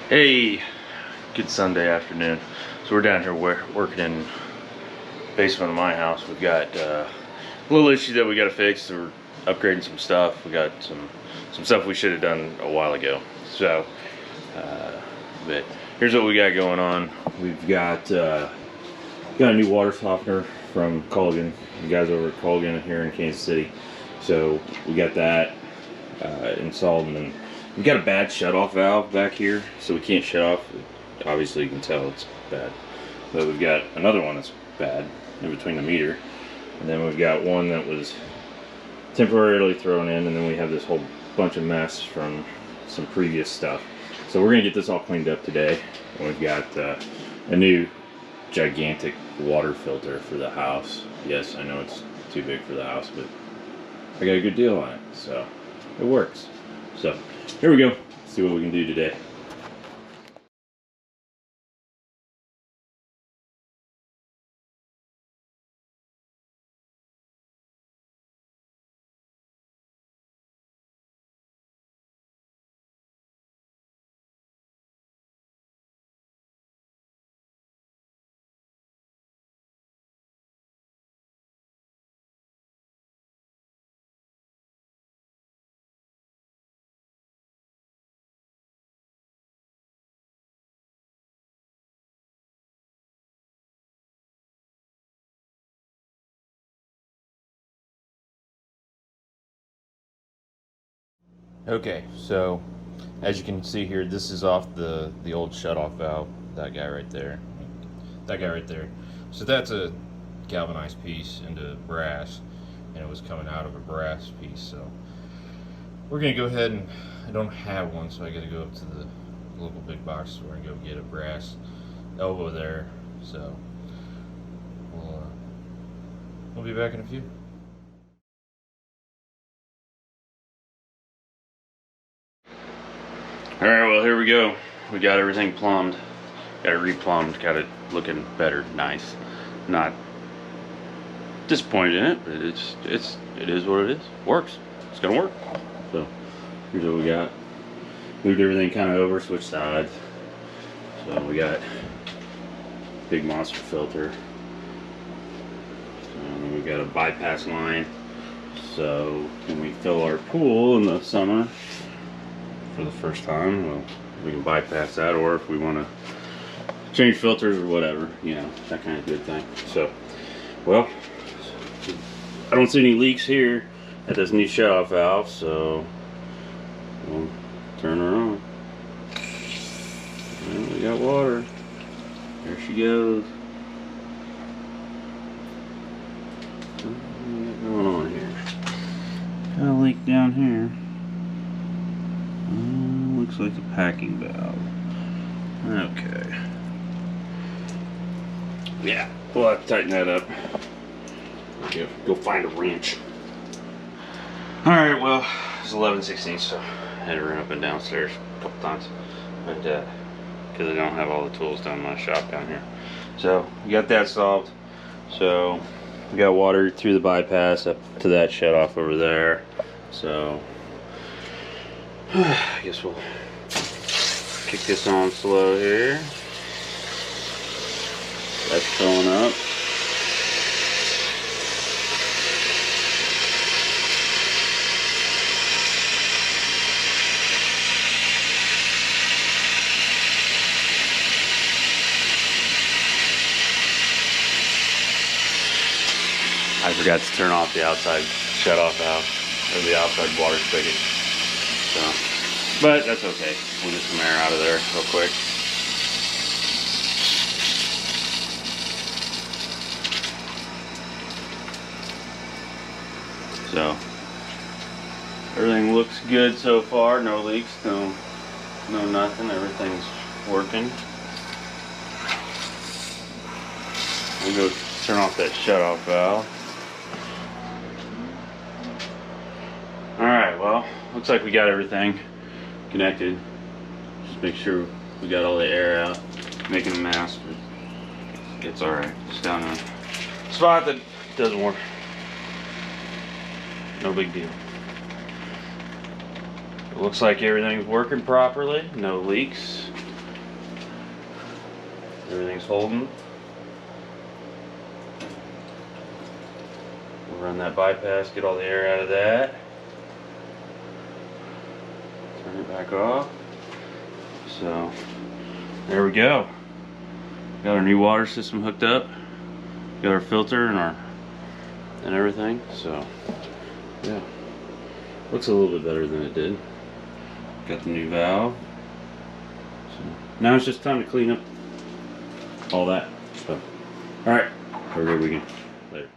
Hey, good Sunday afternoon. So we're down here working in the basement of my house. We've got a little issue that we got to fix. We're upgrading some stuff. We got some stuff we should have done a while ago. So, but here's what we got going on. We've got a new water softener from Colgan. You guys over at Colgan here in Kansas City. So we got that installed, and then we've got a bad shut-off valve back here, so we can't shut off. Obviously you can tell it's bad. But we've got another one that's bad in between the meter. And then we've got one that was temporarily thrown in, and then we have this whole bunch of mess from some previous stuff. So we're gonna get this all cleaned up today. And we've got a new gigantic water filter for the house. Yes, I know it's too big for the house, but I got a good deal on it, so it works. So here we go. Let's see what we can do today. Okay, so as you can see here, this is off the old shutoff valve. That guy right there. That guy right there. So that's a galvanized piece into brass, and it was coming out of a brass piece. So we're gonna go ahead, and I don't have one, so I gotta go up to the local big box store and go get a brass elbow there. So we'll be back in a few. Alright, well, here we go. We got everything plumbed. Got it replumbed, got it looking better, nice. Not disappointed in it, but it is what it is. Works. It's gonna work. So here's what we got. Moved everything kind of over, switched sides. So we got big monster filter. And we got a bypass line. So when we fill our pool in the summer for the first time, well, we can bypass that, or if we want to change filters or whatever, you know, that kind of good thing. So, well, I don't see any leaks here at this new shut-off valve, so we'll turn her on. And we got water. There she goes. What do we got going on here? Got a leak down here. Looks like a packing valve. Okay. Yeah, we'll have to tighten that up. Go find a wrench. Alright, well, it's 11:16, so I had to run up and downstairs a couple times. But, because I don't have all the tools down in my shop down here. So, we got that solved. So, we got water through the bypass up to that shut off over there. So, I guess we'll kick this on slow here. That's filling up. I forgot to turn off the outside shut-off valve, or the outside water spigot. So, but that's okay. We'll get some air out of there real quick. So, everything looks good so far. No leaks, no nothing. Everything's working. We'll go turn off that shut-off valve. Alright, well, looks like we got everything connected. Just make sure we got all the air out. Making a mess, but it's alright. Just down a spot that doesn't work. No big deal. It looks like everything's working properly. No leaks. Everything's holding. We'll run that bypass, get all the air out of that. Turn it back off. So, there we go. Got our new water system hooked up. Got our filter and everything. So, yeah. Looks a little bit better than it did. Got the new valve. So, now it's just time to clean up all that stuff. Alright, have a great weekend. Later.